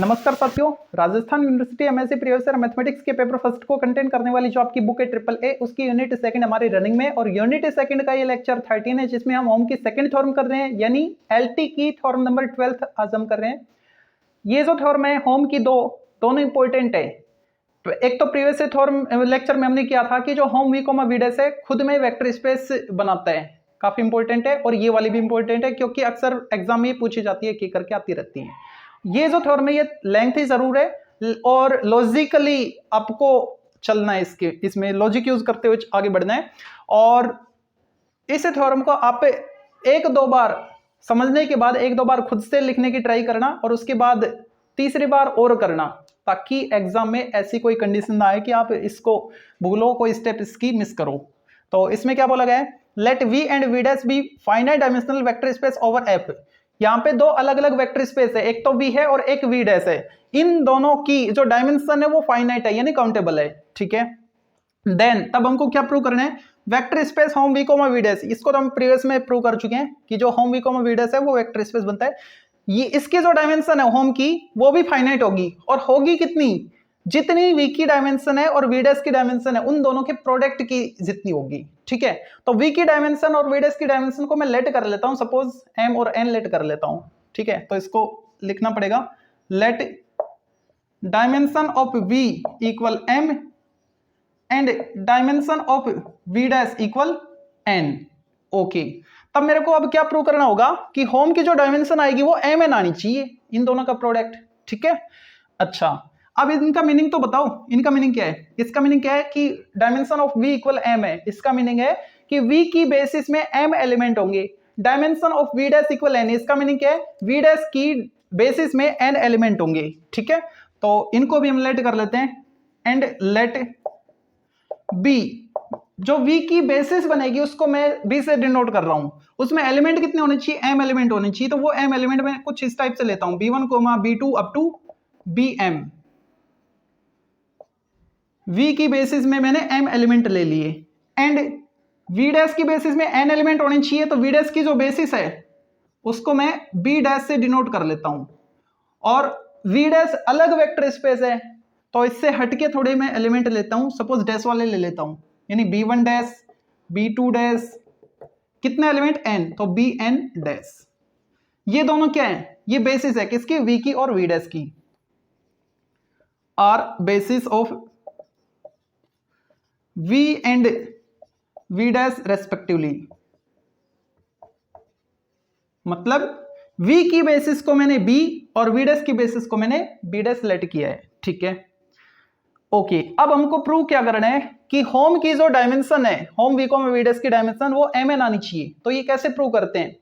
नमस्कार साथियों, Rajasthan university MSc previous year mathematics के पेपर फर्स्ट को कंटेन करने वाली जो आपकी बुक है ट्रिपल ए, उसकी यूनिट सेकंड हमारी रनिंग में और यूनिट सेकंड का ये लेक्चर 13 है, जिसमें हम ओम की सेकंड थ्योरम कर रहे हैं, यानी एलटी की थ्योरम नंबर 12 आज हम कर रहे हैं। ये जो थ्योरम है होम की दोनों इंपॉर्टेंट है। एक तो प्रीवियस थ्योरम लेक्चर में हमने किया था कि जो hom V comma V dash है खुद में वेक्टर स्पेस बनाता है, काफी इंपॉर्टेंट है, और ये वाली भी इंपॉर्टेंट है क्योंकि अक्सर एग्जाम में पूछी जाती है, की करके आती रहती है। ये जो थ्योरम है ये लेंथी जरूर है और लॉजिकली आपको चलना है, इसमें लॉजिक यूज करते हुए आगे बढ़ना है। और इस थ्योरम को आप एक दो बार समझने के बाद एक दो बार खुद से लिखने की ट्राई करना और उसके बाद तीसरी बार और करना, ताकि एग्जाम में ऐसी कोई कंडीशन ना आए कि आप इसको भूलो, कोई स्टेप इसकी मिस करो। तो इसमें क्या बोला गया है, let V and V dash be finite dimensional vector space over F. यहाँ पे दो अलग अलग वेक्टर स्पेस है, एक तो वी है और एक वी डैश है। इन दोनों की जो डायमेंशन है वो फाइनाइट है, यानी काउंटेबल है, ठीक है। देन तब हमको क्या प्रूव करना है, vector space hom V comma V dash. इसको तो हम प्रीवियस में प्रूव कर चुके हैं कि जो hom V comma V dash है वो वेक्टर स्पेस बनता है। ये इसकी जो डायमेंशन है होम की वो भी फाइनाइट होगी, और होगी कितनी, जितनी वी की डायमेंशन है और वी डैश की डायमेंशन है उन दोनों के प्रोडक्ट की जितनी होगी, ठीक है। तो वी की डायमेंशन और वी डैश की डायमेंशन को मैं लेट कर लेता हूं, सपोज एम और एन लेट कर लेता हूं, ठीक है। तो इसको लिखना पड़ेगा, let dimension of V equal M and dimension of V dash equal N. Okay, तब मेरे को अब क्या प्रूव करना होगा कि होम की जो डायमेंशन आएगी वो एम एन आनी चाहिए, इन दोनों का प्रोडक्ट, ठीक है। अच्छा, अब इनका मीनिंग तो बताओ, इनका मीनिंग क्या है। इसका मीनिंग क्या है कि dimension of v equal m है, इसका मीनिंग है कि v की बेसिस में m एलिमेंट होंगे। Dimension of v dash equal n, इसका मीनिंग क्या है, v डैश की बेसिस में n एलिमेंट होंगे, ठीक है। तो इनको भी हम लेट कर लेते हैं, एंड लेट b, जो v की बेसिस बनेगी उसको मैं b से डिनोट कर रहा हूं, उसमें एलिमेंट कितने होने चाहिए, m एलिमेंट होने चाहिए। तो वो m एलिमेंट में कुछ इस टाइप से लेता हूं, b1 b2 up to bm। v की बेसिस में मैंने m एलिमेंट ले लिए, एंड v डैश की बेसिस में n एलिमेंट होने चाहिए। तो v डैश की जो बेसिस है उसको मैं b डैश से डिनोट कर लेता हूं, और v डैश अलग वेक्टर स्पेस है तो इससे हटके थोड़े मैं एलिमेंट लेता हूं, सपोज डैश वाले ले लेता हूं, यानी b1 डैश b2 डैश, कितने एलिमेंट n, तो bn डैश। ये दोनों क्या है, ये बेसिस है किसकी, v की और v डैश की, are basis of v and v dash respectively. मतलब v की बेसिस को मैंने b और v डैश की बेसिस को मैंने b डैश लेट किया है, ठीक है। ओके, अब हमको प्रूव क्या करना है कि होम की जो डायमेंशन है, होम v को v डैश की डायमेंशन वो mn आनी चाहिए। तो ये कैसे प्रूव करते हैं,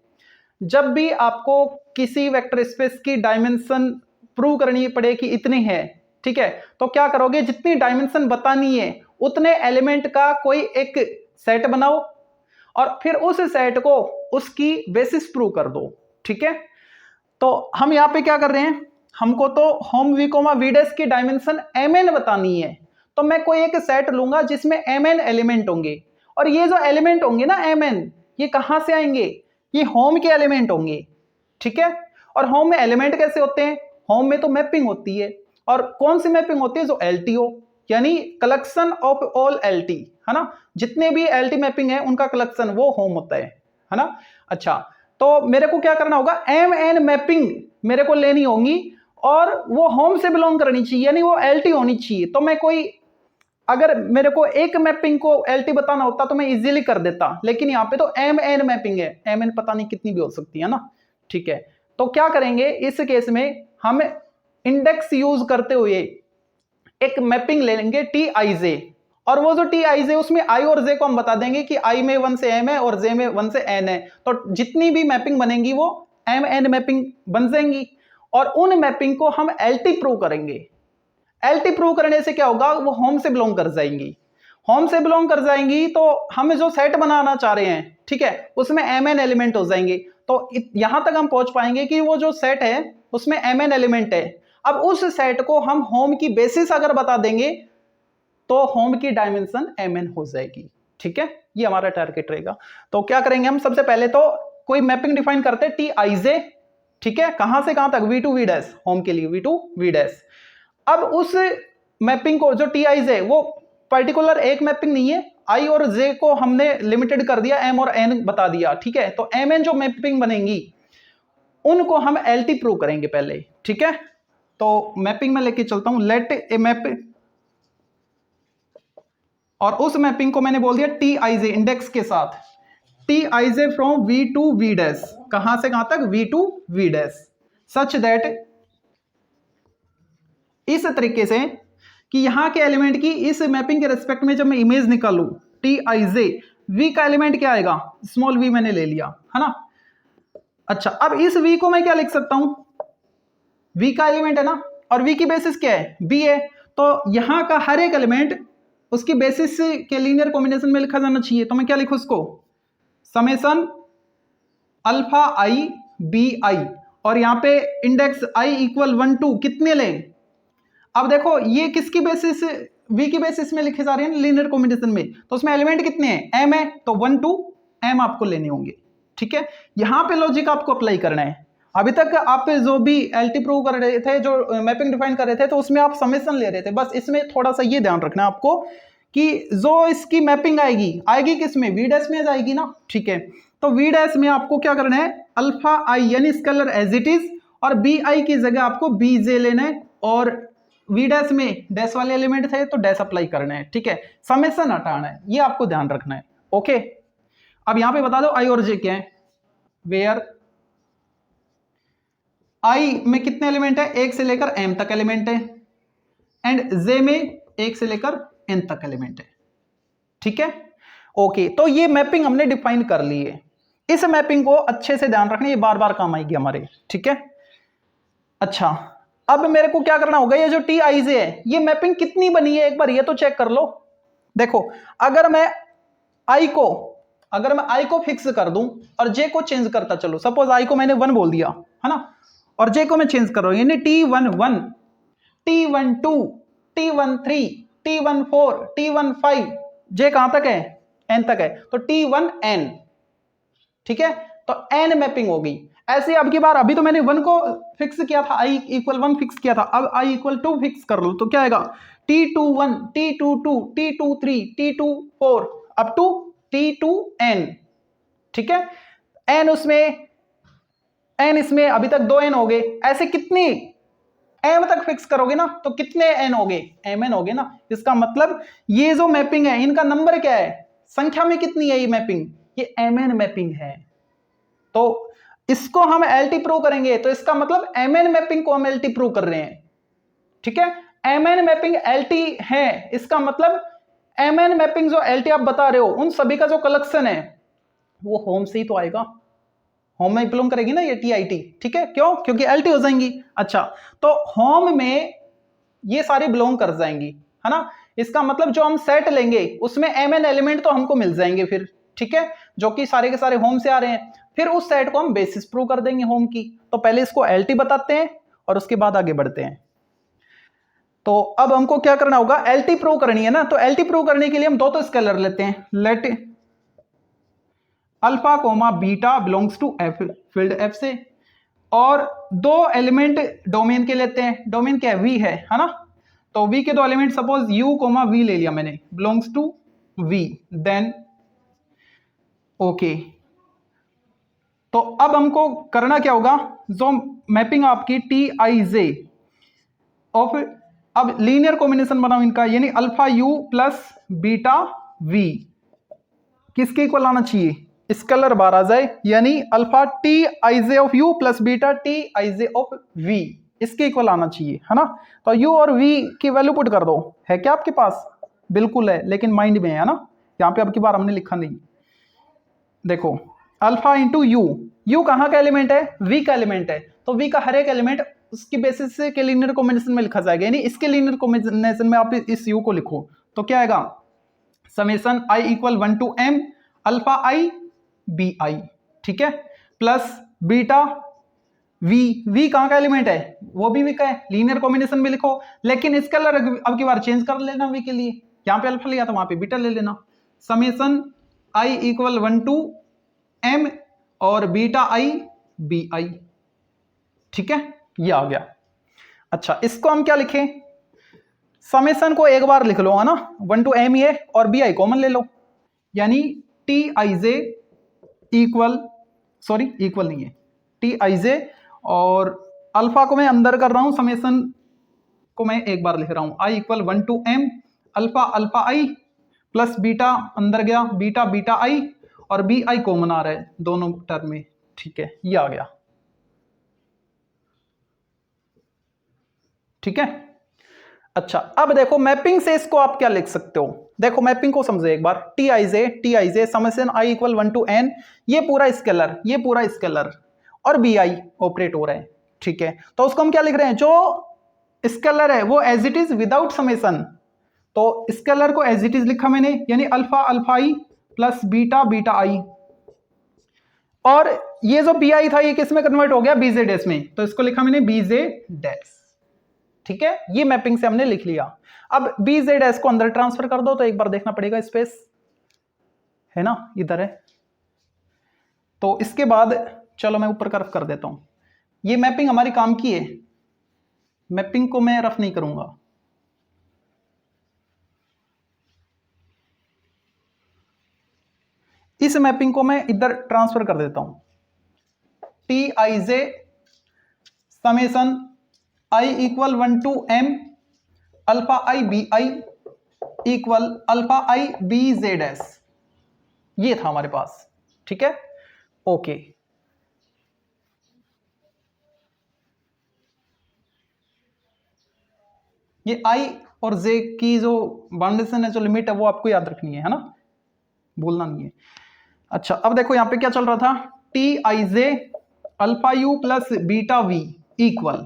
जब भी आपको किसी वेक्टर स्पेस की डायमेंशन प्रूव करनी पड़े कि इतनी है, ठीक है, तो क्या करोगे, जितनी डायमेंशन बतानी है उतने एलिमेंट का कोई एक सेट बनाओ और फिर उस सेट को उसकी बेसिस प्रूव कर दो, ठीक है। तो हम यहां पे क्या कर रहे हैं, हमको तो hom V comma V dash की डायमेंशन mn बतानी है, तो मैं कोई एक सेट लूंगा जिसमें mn एलिमेंट होंगे, और ये जो एलिमेंट होंगे ना mn, ये कहां से आएंगे, ये होम के एलिमेंट होंगे, ठीक है। और होम में एलिमेंट कैसे होते हैं, होम में तो मैपिंग होती है, और कौन सी मैपिंग होती है, जो LTO, यानी कलेक्शन ऑफ ऑल LT, है ना, जितने भी LT मैपिंग है उनका कलेक्शन वो होम होता है ना। अच्छा, तो मेरे को क्या करना होगा, MN मैपिंग मेरे को लेनी होगी और वो होम से बिलोंग करनी चाहिए, यानी वो LT होनी चाहिए। तो मैं कोई, अगर मेरे को एक मैपिंग को LT बताना होता तो मैं इजीली कर देता, लेकिन यहाँ पे तो MN मैपिंग है, MN पता नहीं कितनी भी हो सकती है ना, ठीक है। तो क्या करेंगे इस केस में, हम इंडेक्स यूज करते हुए एक मैपिंग ले लेंगे TIJ, और वो जो TIJ उसमें I और J को हम बता देंगे कि I में 1 से M है और J में 1 से N है। तो जितनी भी मैपिंग बनेंगी वो MN मैपिंग बन जाएंगी, और उन मैपिंग को हम LT प्रूव करेंगे। LT प्रूव करने से क्या होगा, वो होम से बिलोंग कर जाएंगी, होम से बिलोंग कर जाएंगी तो हम जो सेट बनाना चाह रहे हैं, ठीक है, उसमें MN एलिमेंट हो जाएंगे। तो यहां तक हम पहुंच पाएंगे कि वो जो सेट है उसमें MN एलिमेंट है। अब उस सेट को हम होम की बेसिस अगर बता देंगे तो होम की डायमेंशन MN हो जाएगी, ठीक है। ये हमारा टारगेट रहेगा। तो क्या करेंगे हम, सबसे पहले तो कोई मैपिंग डिफाइन करते हैं TIJ, ठीक है, कहां से कहां तक, V to V dash, hom के लिए वी टू वी डैश। अब उस मैपिंग को जो टी आई जे, वो पर्टिकुलर एक मैपिंग नहीं है, आई और जे को हमने लिमिटेड कर दिया, एम और एन बता दिया, ठीक है। तो एम एन जो मैपिंग बनेंगी उनको हम एल टी प्रूव करेंगे पहले, ठीक है। तो मैपिंग में लेके चलता हूं, लेट ए मैपिंग, और उस मैपिंग को मैंने बोल दिया टी आई जे इंडेक्स के साथ, T I J from V to V dash, कहां से कहां तक, V to V dash, such that, इस तरीके से कि यहां के एलिमेंट की इस मैपिंग के रेस्पेक्ट में जब मैं इमेज निकालू, टी आई जे, वी का एलिमेंट क्या आएगा, स्मॉल वी मैंने ले लिया, है ना। अच्छा, अब इस वी को मैं क्या लिख सकता हूं, वी का एलिमेंट है ना, और वी की बेसिस क्या है, बी है, तो यहां का हर एक एलिमेंट उसकी बेसिस के लीनियर कॉम्बिनेशन में लिखा जाना चाहिए। तो मैं क्या लिखूं उसको, summation alpha I B I, और यहां पे इंडेक्स आई इक्वल 1 2 कितने लें। अब देखो ये किसकी बेसिस, वी की बेसिस में लिखे जा रहे हैं लीनियर कॉम्बिनेशन में, तो उसमें एलिमेंट कितने हैं, एम है, तो 1 2 एम आपको लेने होंगे, ठीक है। यहां पे लॉजिक आपको अप्लाई करना है। अभी तक आप जो भी एलटी प्रूव कर रहे थे, जो मैपिंग डिफाइन कर रहे थे, तो उसमें आप समेशन ले रहे थे, बस इसमें थोड़ा सा ये ध्यान रखना है आपको कि जो इसकी मैपिंग आएगी किसमें, वी डैश में जाएगी ना, ठीक है। तो वी डैश में आपको क्या करना है, अल्फा आई यानी स्केलर एज इट इज, और बी आई की जगह आपको बी जे लेना है, और वी डैश में डैश वाले एलिमेंट थे तो डैश अप्लाई करना है, ठीक है। समेशन हटाना है, ये आपको ध्यान रखना है, ओके। अब यहां पे बता दो आई और जे क्या है, वेयर आई में कितने एलिमेंट है, 1 से लेकर m तक एलिमेंट है, एंड जे में 1 से लेकर n तक एलिमेंट है, ठीक है, ओके। तो ये मैपिंग हमने डिफाइन कर ली है, इस मैपिंग को अच्छे से ध्यान रखना, ये बार बार काम आएगी हमारे, ठीक है। अच्छा, अब मेरे को क्या करना होगा, ये जो टी आई जे है, ये मैपिंग कितनी बनी है, एक बार ये तो चेक कर लो। देखो, अगर मैं आई को फिक्स कर दूं और जे को चेंज करता चलो, सपोज आई को मैंने 1 बोल दिया, है ना, और जे को मैं चेंज कर रहा हूं, यानी T11, T12, T13, T14, T15, जे कहां तक है, n तक है, तो T1n, ठीक है। तो n मैपिंग होगी। ऐसे अब की बार, अभी तो मैंने 1 को फिक्स किया था, i इक्वल 1 फिक्स किया था, अब i इक्वल 2 फिक्स कर लो, तो क्या आएगा, T21, T22, T23, T24 up to T2n, ठीक है। n उसमें, n इसमें अभी तक 2n हो गए, ऐसे कितनी m तक फिक्स करोगे ना, तो कितने n हो गए, mn हो गए ना। इसका मतलब ये जो मैपिंग है, इनका नंबर क्या है, संख्या में कितनी है ये मैपिंग, ये mn मैपिंग है। तो इसको हम LT प्रूव करेंगे, तो इसका मतलब mn मैपिंग को हम LT प्रूव कर रहे हैं, ठीक है। mn मैपिंग LT है, इसका मतलब mn मैपिंग जो LT आप बता रहे हो, उन सभी का जो कलेक्शन है वो होम से ही तो आएगा, होम में बिलोंग करेगी ना ये TIT, ठीक है। क्यों, क्योंकि LT हो जाएंगी। अच्छा, तो होम में ये सारी बिलोंग कर जाएंगी, है ना। इसका मतलब जो हम सेट लेंगे उसमें mn एलिमेंट तो हमको मिल जाएंगे फिर, ठीक है, जो कि सारे के सारे होम से आ रहे हैं। फिर उस सेट को हम बेसिस प्रूव कर देंगे होम की। तो पहले इसको LT बताते हैं और उसके बाद आगे बढ़ते हैं। तो अब हमको क्या करना होगा, LT प्रूव करनी है ना, तो LT प्रूव करने के लिए हम दो तो स्केलर लेते हैं, let alpha comma beta belongs to F, field F से, और दो एलिमेंट डोमेन के लेते हैं, डोमेन क्या है, वी है ना। तो वी के दो element suppose U comma V ले लिया मैंने, belongs to V, then okay. तो अब हमको करना क्या होगा, जो मैपिंग आपकी टी आई जे ऑफ, अब लीनियर कॉम्बिनेशन बनाओ इनका, यानी alpha U plus beta V किसके इक्वल आना चाहिए, स्केलर बार आ जाए, यानी alpha T I J of U plus beta T I J of V, इसके इक्वल आना चाहिए, है ना। तो यू और वी की वैल्यू पुट कर दो, है क्या आपके पास, बिल्कुल है, लेकिन माइंड में है ना, यहां पे अब की बार हमने लिखा नहीं। देखो, अल्फा इंटू यू, यू कहां का एलिमेंट है, वी का एलिमेंट है, तो वी का हर एक एलिमेंट उसकी बेसिस के लीनियर कॉम्बिनेशन में लिखा जाएगा, यानी इसके लीनियर कॉम्बिनेशन में आप इस यू को लिखो, तो क्या आएगा, summation I equal 1 to m alpha I B I, ठीक है, प्लस बीटा वी, वी कहां का एलिमेंट है, वो भी वी का है, लीनियर कॉम्बिनेशन में लिखो, लेकिन स्केलर अब की बार चेंज कर लेना वी के लिए, यहां पे अल्फा लिया था वहां पे बीटा ले लेना, summation I equal 1 to m और बीटा आई बी आई, ठीक है, ये आ गया। अच्छा, इसको हम क्या लिखें, समेशन को एक बार लिख लो, है ना, 1 to m ये और bi कॉमन ले लो, यानी tij इक्वल, सॉरी इक्वल नहीं है, tij, और अल्फा को मैं अंदर कर रहा हूं, समेशन को मैं एक बार लिख रहा हूं, i equal 1 to m alpha alpha i plus beta अंदर गया, बीटा बीटा i, और बी आई कॉमन आ रहा है दोनों टर्म में, ठीक है, ये आ गया। ठीक है, अच्छा अब देखो मैपिंग से इसको आप क्या लिख सकते हो, देखो मैपिंग को समझे एक बार, T I J summation I equal 1 to n, ये पूरा स्केलर, ये पूरा स्केलर, और बी आई ऑपरेट हो रहा है। ठीक है, तो उसको हम क्या लिख रहे हैं, जो स्केलर है वो as it is without summation, तो स्केलर को एज इट इज लिखा मैंने, यानी alpha alpha I plus beta beta I, और ये जो बी आई था ये किस में कन्वर्ट हो गया, बीजे डैश में, तो इसको लिखा मैंने बीजे डैश। ठीक है, ये मैपिंग से हमने लिख लिया। अब बीजे डैश को अंदर ट्रांसफर कर दो, तो एक बार देखना पड़ेगा, स्पेस है ना, इधर है, तो इसके बाद चलो मैं ऊपर कर्व कर देता हूं, ये मैपिंग हमारी काम की है, मैपिंग को मैं रफ नहीं करूंगा। इस मैपिंग को मैं इधर ट्रांसफर कर देता हूं, T I J summation I equal 1 to m alpha I B I equal alpha I B J dash, ये था हमारे पास। ठीक है, ओके, ये आई और जे की जो बाउंडेशन है, जो लिमिट है, वो आपको याद रखनी है ना, भूलना नहीं है। अच्छा, अब देखो यहां पे क्या चल रहा था, T I J alpha U plus beta we equal,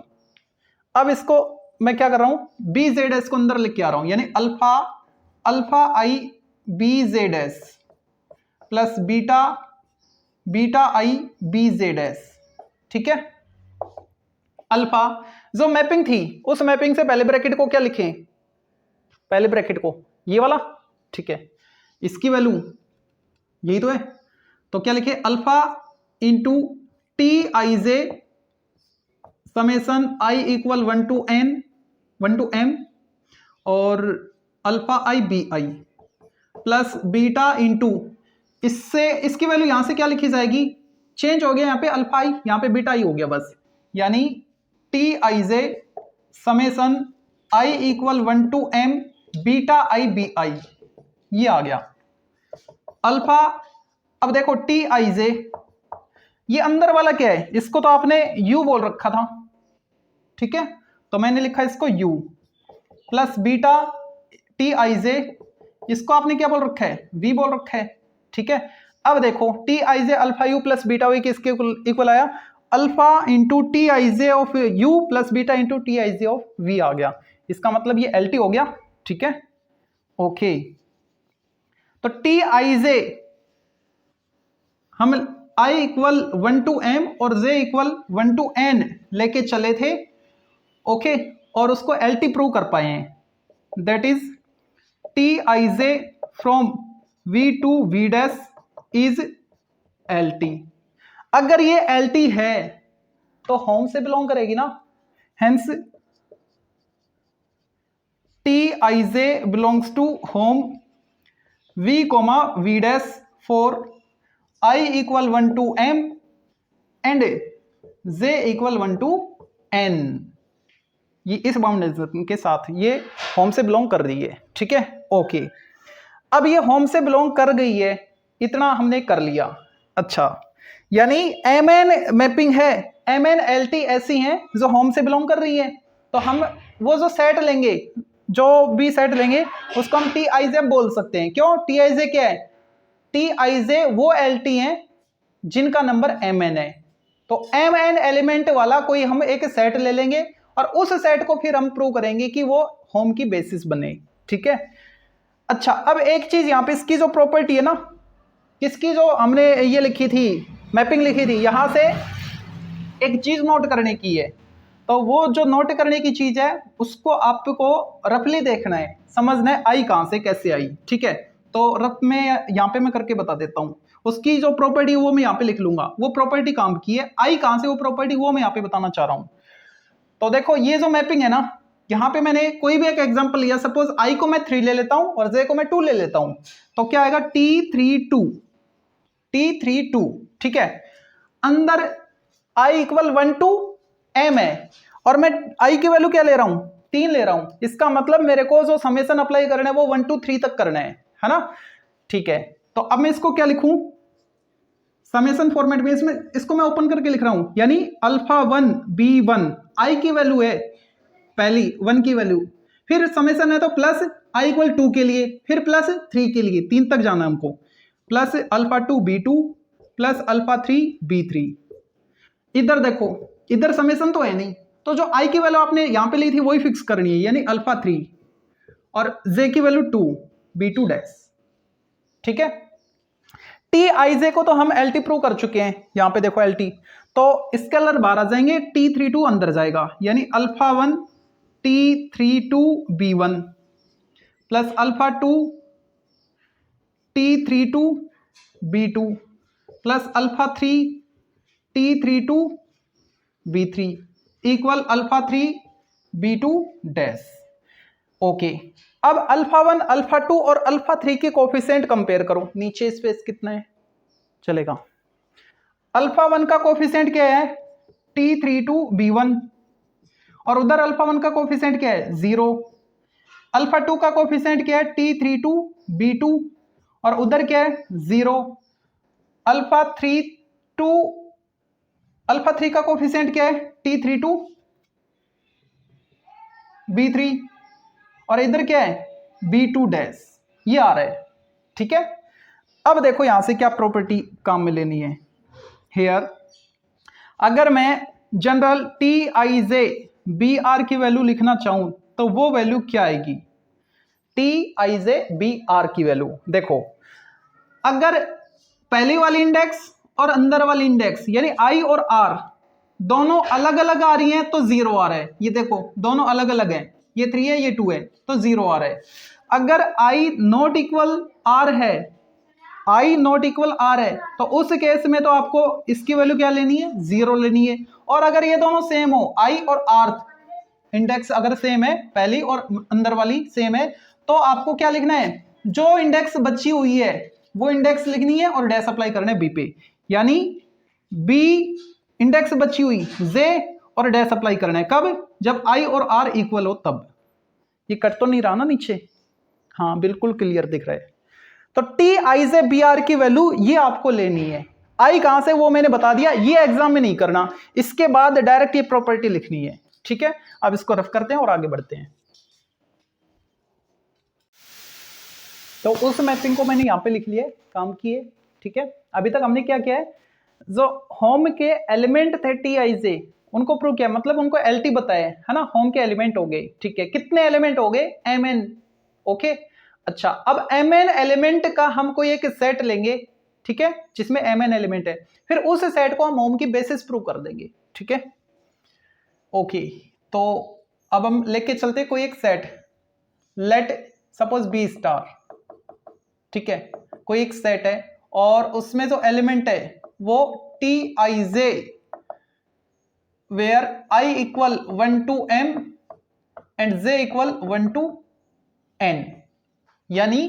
अब इसको मैं क्या कर रहा हूं, बी जेड एस को अंदर लेके आ रहा हूं, यानी alpha alpha I B Z S plus beta beta I B Z S. ठीक है, अल्फा जो मैपिंग थी, उस मैपिंग से पहले ब्रैकेट को क्या लिखें, पहले ब्रैकेट को ये वाला, ठीक है, इसकी वैल्यू यही तो है, तो क्या लिखे, alpha into T I J summation I equal 1 to m और alpha I B I plus beta into, इससे इसकी वैल्यू यहां से क्या लिखी जाएगी, चेंज हो गया यहाँ पे अल्फा आई, यहाँ पे बीटा आई हो गया बस, यानी T I J summation I equal 1 to m beta I B I, ये आ गया अल्फा। अब देखो टी आई जे, ये अंदर वाला क्या है, इसको तो आपने u बोल रखा था, ठीक है, तो मैंने लिखा इसको u plus beta T I J, इसको आपने क्या बोल रखा है, v बोल रखा है। ठीक है, अब देखो T I J alpha U plus beta V किसके इक्वल आया, alpha into T I J of U plus beta into T I J of V आ गया, इसका मतलब ये एल टी हो गया। ठीक है, ओके, तो टी आई जे हम i इक्वल 1 to m और j इक्वल 1 to n लेके चले थे, ओके, और उसको एल टी प्रूव कर पाए हैं, that is T I J from v to v dash is L T. अगर ये एल टी है तो होम से बिलोंग करेगी ना, hence T I J belongs to hom v comma v dash for i equal 1 to m and j equal 1 to n, ये इस बाउंडेशन के साथ ये होम से बिलोंग कर रही है। ठीक है, ओके, अब ये होम से बिलोंग कर गई है, इतना हमने कर लिया। अच्छा, यानी mn मैपिंग है, mn lt ऐसी हैं जो होम से बिलोंग कर रही है, तो हम वो जो सेट लेंगे, जो भी सेट लेंगे उसको हम टी आई जे बोल सकते हैं। क्यों, टी आई जे क्या है, टी आई जे वो एल टी है जिनका नंबर mn है, तो mn एलिमेंट वाला कोई हम एक सेट ले लेंगे और उस सेट को फिर हम प्रूव करेंगे कि वो होम की बेसिस बने। ठीक है, अच्छा, अब एक चीज यहां पे इसकी जो प्रॉपर्टी है ना, किसकी जो हमने ये लिखी थी, मैपिंग लिखी थी, यहां से एक चीज नोट करने की है, तो वो जो नोट करने की चीज है उसको आपको रफली देखना है, समझना है आई कहां से कैसे आई। ठीक है, तो रफ में यहां पे मैं करके बता देता हूं, उसकी जो प्रॉपर्टी वो मैं यहाँ पे लिख लूंगा, वो प्रॉपर्टी काम की है। आई कहां से वो प्रॉपर्टी वो मैं यहाँ पे बताना चाह रहा हूं। तो देखो ये जो मैपिंग है ना, यहाँ पे मैंने कोई भी एक एग्जांपल लिया, सपोज आई को मैं 3 ले लेता हूं और जे को मैं 2 ले लेता हूं, तो क्या आएगा T32, ठीक है। अंदर आई इक्वल 1 to m है और मैं आई की वैल्यू क्या ले रहा हूं, 3 ले रहा हूं। इसका मतलब मेरे को जो समेशन अप्लाई करना है वो 1 to 3 तक करना है ना, ठीक है। तो अब मैं इसको क्या लिखूं, समेशन फॉर्मेट में, इसमें इसको मैं ओपन करके लिख रहा हूं, यानी अल्फा 1 b1 आई की वैल्यू है पहली 1 की वैल्यू, फिर समेशन है तो प्लस आई इक्वल 2 के लिए, फिर प्लस 3 के लिए, 3 तक जाना है हमको, plus alpha 2 b2 plus alpha 3 b3। इधर देखो, इधर समेशन तो है नहीं, तो जो आई की वैल्यू आपने यहां पे ली थी वही फिक्स करनी है, यानी अल्फा 3 और जे की वैल्यू 2 b2 डैश, ठीक है। टी आई जे को तो हम एल टी प्रूव कर चुके हैं, यहां पे देखो एल टी, तो स्केलर बाहर आ जाएंगे, T32 अंदर जाएगा, यानी alpha 1 T32 b1 plus alpha 2 T32 b2 plus alpha 3 T32 b3 equal alpha 3 b2 dash. Okay, अब अल्फा 1 अल्फा 2 और अल्फा 3 के कोफिशिएंट कंपेयर करो, नीचे स्पेस कितना है चलेगा। अल्फा 1 का कोफिशिएंट क्या है T32 b1 और उधर अल्फा 1 का कोफिशिएंट क्या है 0। अल्फा 2 का कोफिशिएंट क्या है T32 b2 और उधर क्या है 0। अल्फा 3 का कोफिशिएंट क्या है T32 b3 और इधर क्या है b2 डैश, ये आ रहा है, ठीक है। अब देखो यहां से क्या प्रॉपर्टी काम में लेनी है। हेयर अगर मैं general T I J B R की वैल्यू लिखना चाहूं तो वो वैल्यू क्या आएगी, T I J B R की वैल्यू देखो, अगर पहली वाली इंडेक्स और अंदर वाली इंडेक्स यानी आई और आर दोनों अलग अलग आ रही हैं तो 0 आ रहा है, ये देखो दोनों अलग अलग हैं, ये 3 है ये 2 है तो 0 आ रहा है। अगर आई नॉट इक्वल आर है, आई नॉट इक्वल आर है तो उस केस में तो आपको इसकी वैल्यू क्या लेनी है 0 लेनी है। और अगर ये दोनों सेम हो, आई और आर इंडेक्स अगर सेम है, पहली और अंदर वाली सेम है, तो आपको क्या लिखना है, जो इंडेक्स बची हुई है वो इंडेक्स लिखनी है और डैश अप्लाई करना है बी पे, यानी बी इंडेक्स बची हुई जे और डैश अप्लाई करना है कब, जब आई और आर इक्वल हो तब। ये कट तो नहीं रहा ना नीचे, हाँ बिल्कुल क्लियर दिख रहा है। तो टी आई से बी आर की वैल्यू ये आपको लेनी है, आई कहां से वो मैंने बता दिया, ये एग्जाम में नहीं करना, इसके बाद डायरेक्ट ये प्रॉपर्टी लिखनी है, ठीक है। अब इसको रफ करते हैं और आगे बढ़ते हैं। तो उस मैपिंग को मैंने यहां पे लिख लिया, काम किए, ठीक है। अभी तक हमने क्या किया है, जो होम के एलिमेंट थे टी आई जे उनको प्रूव किया, मतलब उनको एल टी बताया है ना, होम के एलिमेंट हो गए, ठीक है। कितने एलिमेंट हो गए एम एन, ओके। अच्छा, अब एम एन एलिमेंट का हम कोई एक सेट लेंगे, ठीक है, जिसमें एम एन एलिमेंट है, फिर उस सेट को हम होम की बेसिस प्रूव कर देंगे, ठीक है। ओके, तो अब हम लेके चलते कोई एक set, let suppose B star, ठीक है, कोई एक सेट है और उसमें जो एलिमेंट है वो T I J where I equal 1 to m and J equal 1 to n, यानी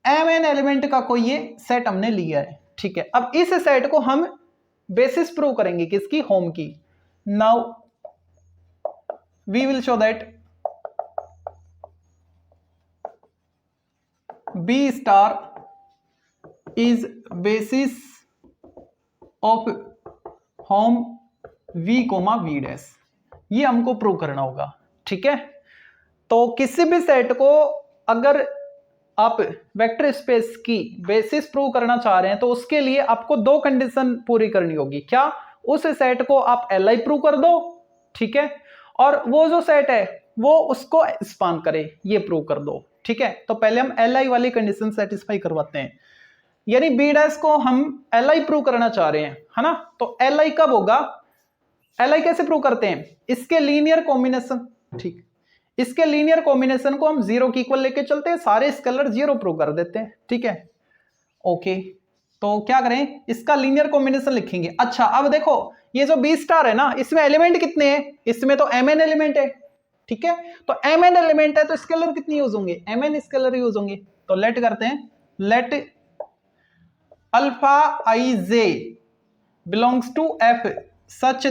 एम एन एलिमेंट का कोई ये सेट हमने लिया है, ठीक है। अब इस सेट को हम बेसिस प्रूव करेंगे किसकी, होम की। Now we will show that B star is basis of hom v comma v dash, ये हमको प्रूव करना होगा, ठीक है। तो किसी भी सेट को अगर आप वेक्टर स्पेस की बेसिस प्रूव करना चाह रहे हैं तो उसके लिए आपको दो कंडीशन पूरी करनी होगी। क्या, उस सेट को आप एल आई प्रूव कर दो, ठीक है, और वो जो सेट है वो उसको स्पान करे, ये प्रूव कर दो, ठीक है। तो पहले हम एल आई वाली कंडीशन सेटिस्फाई करवाते हैं, यानी बी डैश को हम एल आई प्रूव करना चाह रहे हैं, है ना। तो एल आई कब होगा, एल आई कैसे प्रूव करते हैं, इसके लीनियर कॉम्बिनेशन, ठीक, इसके लीनियर कॉम्बिनेशन को हम 0 की इक्वल लेके चलते हैं, सारे स्केलर 0 प्रूव कर देते हैं, ठीक है। ओके, तो क्या करें, इसका लीनियर कॉम्बिनेशन लिखेंगे। अच्छा अब देखो ये जो बी स्टार है ना, इसमें एलिमेंट कितने हैं, इसमें तो mn एलिमेंट है, ठीक है। तो mn एलिमेंट है तो स्केलर कितनी यूज होंगे, mn स्केलर यूज होंगे। तो लेट करते हैं, let alpha I J belongs to f such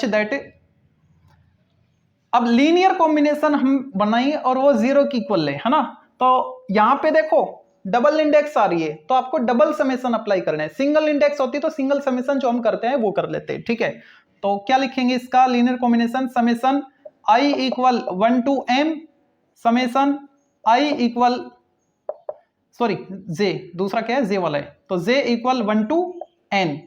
that अब लीनियर कॉम्बिनेशन हम बनाएंगे और वो 0 की इक्वल है ना। तो यहां पे देखो डबल इंडेक्स आ रही है तो आपको डबल समेशन अप्लाई करना है, सिंगल इंडेक्स होती तो सिंगल समेशन जो हम करते हैं वो कर लेते हैं, ठीक है। तो क्या लिखेंगे इसका linear combination, summation I equal 1 to m summation I equal sorry J, दूसरा क्या है जे वाला है, तो J equal 1 to n,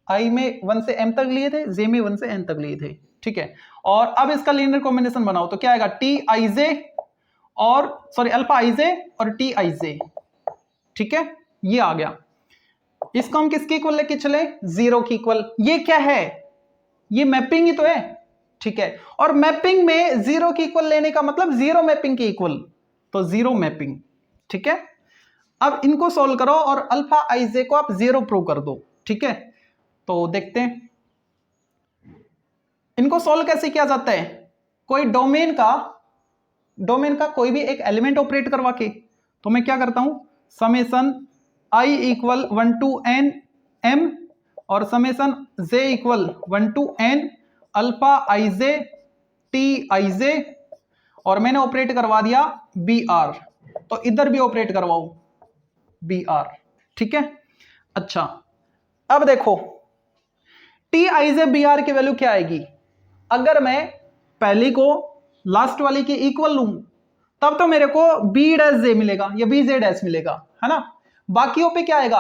I में 1 से m तक लिए थे, जे में 1 से n तक लिए थे, ठीक है। और अब इसका लीनियर कॉम्बिनेशन बनाओ तो क्या आएगा, टी आई जे और सॉरी अल्फा आई जे और टी आई जे, ठीक है। ये आ गया, इसको हम किसके इक्वल लेके चले, 0 की इक्वल। ये क्या है, ये मैपिंग ही तो है, ठीक है। और मैपिंग में 0 की इक्वल लेने का मतलब 0 मैपिंग की इक्वल, तो 0 मैपिंग, ठीक है। अब इनको सोल्व करो और अल्फा आई जे को आप 0 प्रूव कर दो, ठीक है। तो देखते हैं इनको सोल्व कैसे किया जाता है, कोई डोमेन का कोई भी एक एलिमेंट ऑपरेट करवा के। तो मैं क्या करता हूं, summation I equal 1 to n m और summation j equal 1 to n alpha I J T I J, और मैंने ऑपरेट करवा दिया बी आर, तो इधर भी ऑपरेट करवाओ बी आर, ठीक है। अच्छा अब देखो T I J B R की वैल्यू क्या आएगी, अगर मैं पहली को लास्ट वाली की इक्वल लूं तब तो मेरे को बी डैश जे मिलेगा या बी जे डैश मिलेगा, है ना। बाकियों पे क्या आएगा,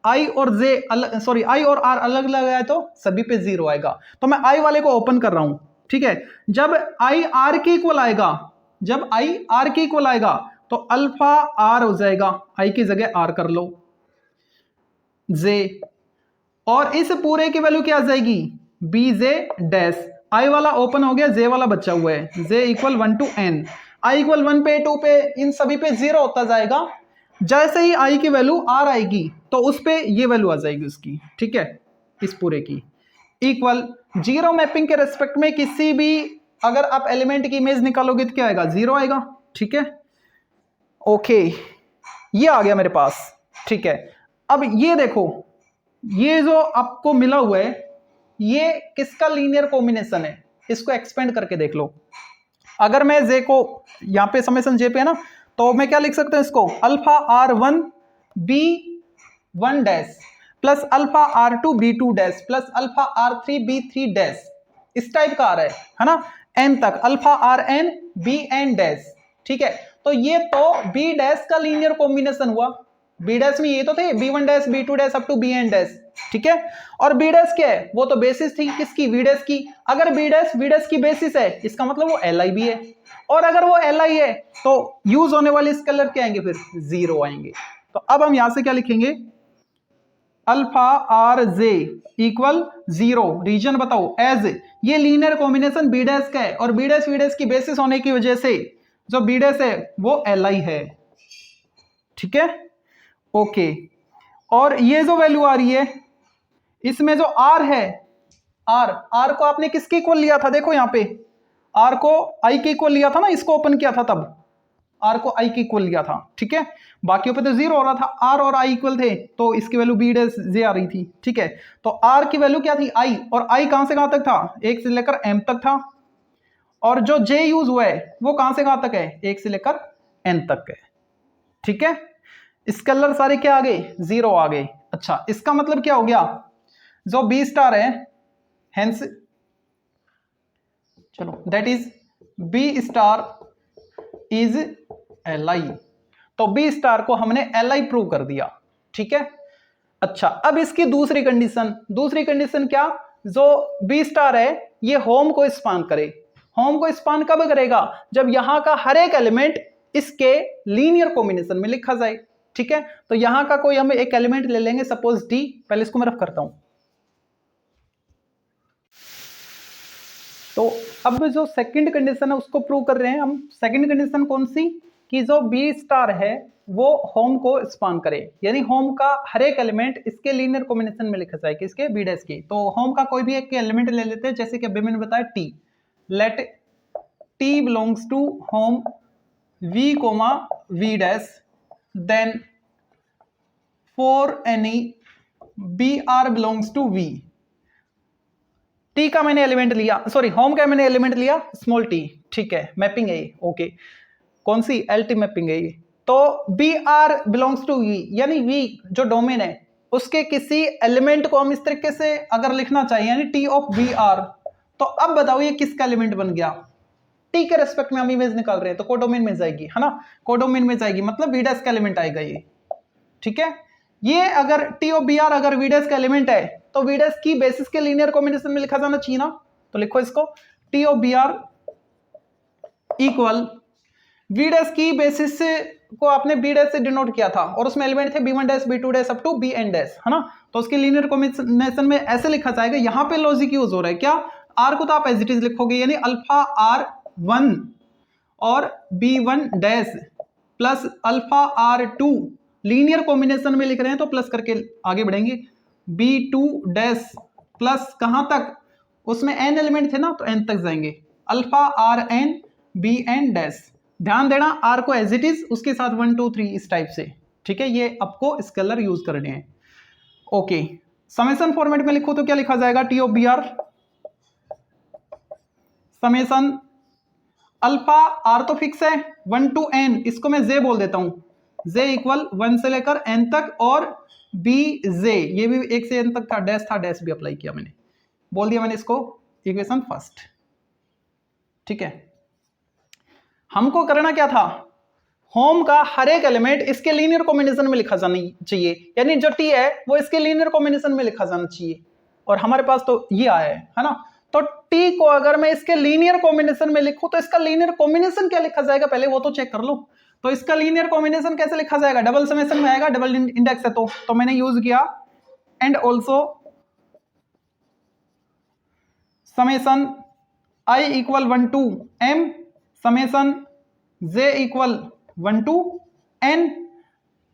आई और जे सॉरी आई और आर अलग अलग आए तो सभी पे 0 आएगा। तो मैं आई वाले को ओपन कर रहा हूं, ठीक है। जब आई आर के इक्वल आएगा, जब आई आर के इक्वल आएगा तो अल्फा आर हो जाएगा, आई की जगह आर कर लो जे, और इस पूरे की वैल्यू क्या आ जाएगी, बी जे डैश। आई वाला ओपन हो गया, जे वाला बचा हुआ है, J equal 1 to n, I equal 1 पे 2 पे इन सभी पे 0 होता जाएगा। जैसे ही आई की वैल्यू आर आएगी तो उस पे ये वैल्यू आ जाएगी उसकी, ठीक है, इस पूरे की इक्वल 0 मैपिंग के रेस्पेक्ट में किसी भी अगर आप एलिमेंट की इमेज निकालोगे तो क्या आएगा, 0 आएगा, ठीक है। ओके ये आ गया मेरे पास, ठीक है। अब ये देखो ये जो आपको मिला हुआ है ये किसका लीनियर कॉम्बिनेशन है, इसको एक्सपेंड करके देख लो। अगर मैं जे को यहां पे समेशन जे पे है ना, तो मैं क्या लिख सकता हूं इसको, alpha R one B one dash plus alpha R two B two dash plus alpha R three B three dash, इस टाइप का आ रहा है ना, एन तक alpha R N B N dash, ठीक है। तो ये तो बी डैश का लीनियर कॉम्बिनेशन हुआ, बी डैश में ये तो थे B one dash B two dash up to B N dash, ठीक है। और बी डैश क्या है, वो तो बेसिस थी किसकी, वी डैश की। अगर बी डैश की बेसिस है इसका मतलब वो एल आई भी है, और अगर वो एल आई है तो यूज होने वाले स्केलर क्या आएंगे, फिर 0 आएंगे। तो अब हम यहां से क्या लिखेंगे, alpha R J equal 0, reason बताओ एज, ये लीनियर कॉम्बिनेशन बी डैश का है और बी डैश वी डैश की बेसिस होने की वजह से जो बी डैश है वो एल आई है, ठीक है। ओके और ये जो वैल्यू आ रही है इसमें जो आर है, आर को आपने किसके इक्वल लिया था, देखो यहां पे आर को आई के इक्वल लिया था ना, इसको ओपन किया था तब आर को आई के इक्वल लिया था, ठीक है। बाकियों पे तो 0 हो रहा था, आर और आई इक्वल थे तो इसकी वैल्यू बी डैश जे आ रही थी, ठीक है। तो आर की वैल्यू क्या थी आई, और आई कहां से कहां तक था, 1 से लेकर m तक था, और जो जे यूज हुआ है वो कहां से कहां तक है, 1 से लेकर n तक है, ठीक है। स्केलर सारे क्या आ गए, 0 आ गए। अच्छा इसका मतलब क्या हो गया, जो बी स्टार है हेंस चलो that is B star is L I, तो बी स्टार को हमने एल आई प्रूव कर दिया, ठीक है। अच्छा अब इसकी दूसरी कंडीशन क्या, जो बी स्टार है ये होम को स्पान करे। होम को स्पान कब करेगा, जब यहां का हर एक एलिमेंट इसके लीनियर कॉम्बिनेशन में लिखा जाए, ठीक है। तो यहां का कोई हम एक एलिमेंट ले लेंगे सपोज डी, पहले इसको मैं रफ करता हूं। तो अब जो सेकंड कंडीशन है उसको प्रूव कर रहे हैं हम। सेकंड कंडीशन कौन सी, कि जो बी स्टार है वो होम को स्पान करे, यानी होम का हर एक एलिमेंट इसके लीनियर कॉम्बिनेशन में लिखा जाए, किसके, बी डैश की। तो होम का कोई भी एक एलिमेंट ले लेते हैं, जैसे कि अभी मैंने बताया T, let T belongs to hom V comma V dash, then for any B R belongs to V. T का मैंने एलिमेंट लिया, सॉरी होम का मैंने एलिमेंट लिया स्मॉल टी, ठीक है, मैपिंग है ये, ओके, कौन सी, एल टी मैपिंग है ये। तो B R belongs to V, यानी वी जो डोमेन है उसके किसी एलिमेंट को हम इस तरीके से अगर लिखना चाहिए, यानी टी ऑफ बी आर, तो अब बताओ ये किसका एलिमेंट बन गया, टी के रेस्पेक्ट में हम इमेज निकाल रहे हैं तो कोडोमेन में जाएगी, है ना, कोडोमेन में जाएगी, मतलब वी डैश का एलिमेंट आएगा ये, ठीक है। ये अगर टी ऑफ बी आर अगर वी डैश का एलिमेंट है तो वी डैश की बेसिस के लीनियर कॉम्बिनेशन में लिखा जाना चाहिए ना, तो लिखो इसको T of B R equal V dash की बेसिस को आपने बी डैश से डिनोट किया था और उसमें एलिमेंट थे B one dash B two dash up to B N dash, है ना, तो उसकी लीनियर कॉम्बिनेशन में ऐसे लिखा जाएगा। यहां पे लॉजिक यूज हो रहा है क्या, आर को तो आप एज इट इज लिखोगे, यानी अल्फा आर 1 और B one dash plus alpha R 2 linear combination में लिख रहे हैं तो प्लस करके आगे बढ़ेंगे, बी2 डैश प्लस कहां तक, उसमें एन एलिमेंट थे ना तो एन तक जाएंगे, alpha R N B N dash, ध्यान देना आर को एज इट इज उसके साथ 1 2 3 इस टाइप से, ठीक है, ये आपको स्केलर यूज करने हैं। ओके, समेशन फॉर्मेट में लिखो तो क्या लिखा जाएगा, T of B R summation alpha R तो फिक्स है 1 टू एन, इसको मैं जे बोल देता हूं, जे इक्वल 1 से लेकर एन तक, और बी जे ये भी 1 से एन तक था, डैश भी अप्लाई किया मैंने, बोल दिया मैंने इसको इक्वेशन फर्स्ट, ठीक है। हमको करना क्या था, होम का हर एक एलिमेंट इसके लीनियर कॉम्बिनेशन में लिखा जाना चाहिए, यानी जो टी है वो इसके लीनियर कॉम्बिनेशन में लिखा जाना चाहिए, और हमारे पास तो ये आया है ना, तो टी को अगर मैं इसके लीनियर कॉम्बिनेशन में लिखूं तो इसका लीनियर कॉम्बिनेशन क्या लिखा जाएगा पहले वो तो चेक कर लो। तो इसका लीनियर कॉम्बिनेशन कैसे लिखा जाएगा, डबल समेशन में आएगा, डबल इंडेक्स है तो मैंने यूज किया and also summation I equal 1 to M summation J equal 1 to N,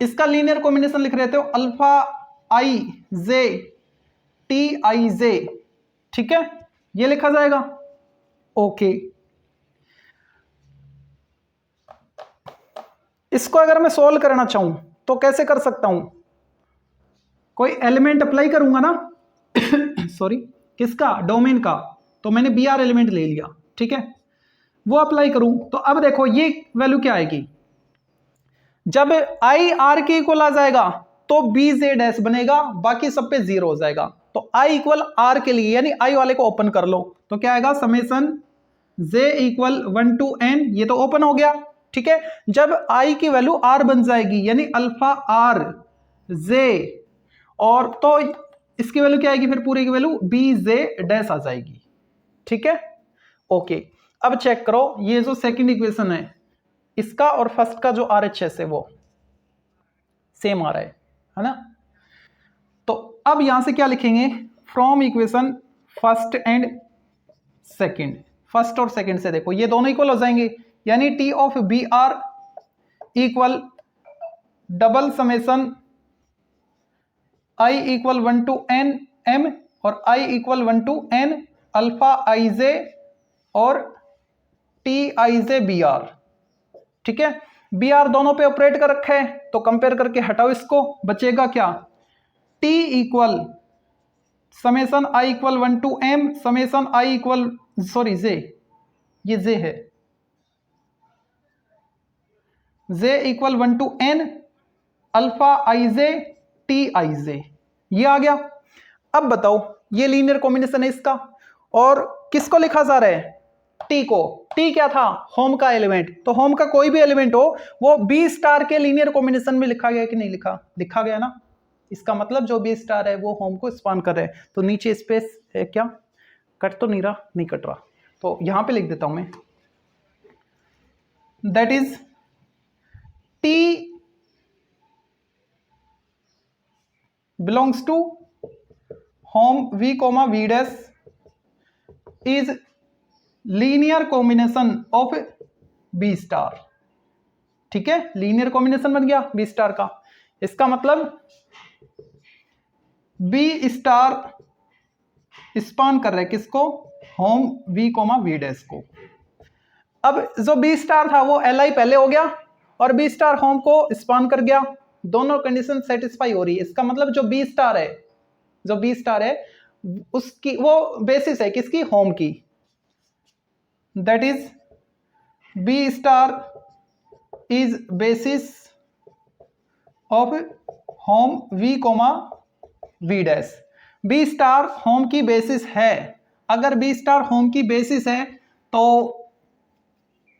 इसका लीनियर कॉम्बिनेशन लिख रहे थे alpha I J T I जे, ठीक है, ये लिखा जाएगा। ओके, इसको अगर मैं सॉल्व करना चाहूं तो कैसे कर सकता हूं, कोई एलिमेंट अप्लाई करूंगा ना सॉरी किसका, डोमेन का, तो मैंने बी आर एलिमेंट ले लिया, ठीक है, वो अप्लाई करूं तो अब देखो ये वैल्यू क्या आएगी, जब आई आर के इक्वल आ जाएगा तो बी जे डैश बनेगा, बाकी सब पे 0 हो जाएगा, तो आई इक्वल आर के लिए यानी आई वाले को ओपन कर लो तो क्या आएगा, summation J equal 1 to N, ये तो ओपन हो गया, ठीक है। जब आई की वैल्यू आर बन जाएगी यानी अल्फा आर जे, और तो इसकी वैल्यू क्या आएगी, फिर पूरी की वैल्यू बी जे डैश आ जाएगी, ठीक है। ओके, अब चेक करो ये जो सेकंड इक्वेशन है इसका और फर्स्ट का जो RHS है वो सेम आ रहा है ना, तो अब यहां से क्या लिखेंगे, from equation first and second, first और सेकंड से देखो ये दोनों इक्वल हो जाएंगे, यानी T of B R equal double summation I equal 1 to N M और I equal 1 to N alpha I J और T I J B R, ठीक है। बी आर दोनों पे ऑपरेट कर रखा है तो कंपेयर करके हटाओ इसको, बचेगा क्या, T equal summation I equal 1 to M summation I equal sorry J, ये जे है, J equal 1 to N alpha I J T I J, ये आ गया। अब बताओ ये लीनियर कॉम्बिनेशन है इसका, और किसको लिखा जा रहा है, टी को, टी क्या था, होम का एलिमेंट, तो होम का कोई भी एलिमेंट हो वो बी स्टार के लीनियर कॉम्बिनेशन में लिखा गया कि नहीं लिखा, लिखा गया ना, इसका मतलब जो बी स्टार है वो होम को स्पान कर रहे हैं, तो नीचे स्पेस है क्या, कट तो नहीं रहा, नहीं कट रहा, तो यहां पे लिख देता हूं मैं, that is T belongs to home v comma v dash is linear combination of b star, ठीक है, लीनियर कॉम्बिनेशन बन गया बी स्टार का। इसका मतलब बी स्टार स्पान कर रहा है किसको, hom V comma V dash को। अब जो बी स्टार था वो एल आई पहले हो गया और बी स्टार होम को स्पान कर गया, दोनों कंडीशन सेटिस्फाई हो रही है। इसका मतलब जो बी स्टार है उसकी वो बेसिस है किसकी, होम की, that is B star is basis of hom V comma V dash. B star hom की बेसिस है। अगर बी स्टार होम की बेसिस है तो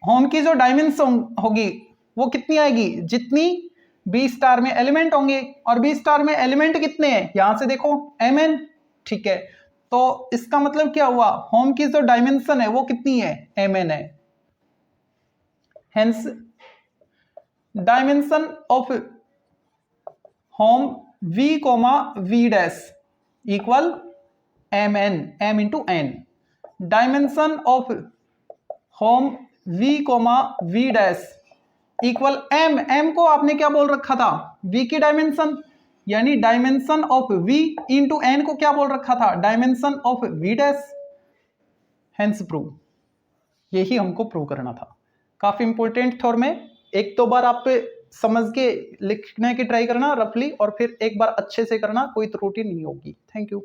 होम की जो डायमेंशन होगी वो कितनी आएगी, जितनी बी स्टार में एलिमेंट होंगे, और बी स्टार में एलिमेंट कितने हैं, यहां से देखो mn, ठीक है। तो इसका मतलब क्या हुआ, होम की जो डायमेंशन है वो कितनी है, mn है। Hence dimension of hom v comma v dash equal mn, m into n। Dimension of hom v comma v dash equal m को आपने क्या बोल रखा था, v की डायमेंशन, यानी dimension of v into n को क्या बोल रखा था, dimension of v dash. Hence prove, यही हमको प्रूव करना था। काफी इंपॉर्टेंट थ्योरम है, एक दो बार आप समझ के लिखने की ट्राई करना रफली, और फिर एक बार अच्छे से करना, कोई त्रुटि नहीं होगी। Thank you.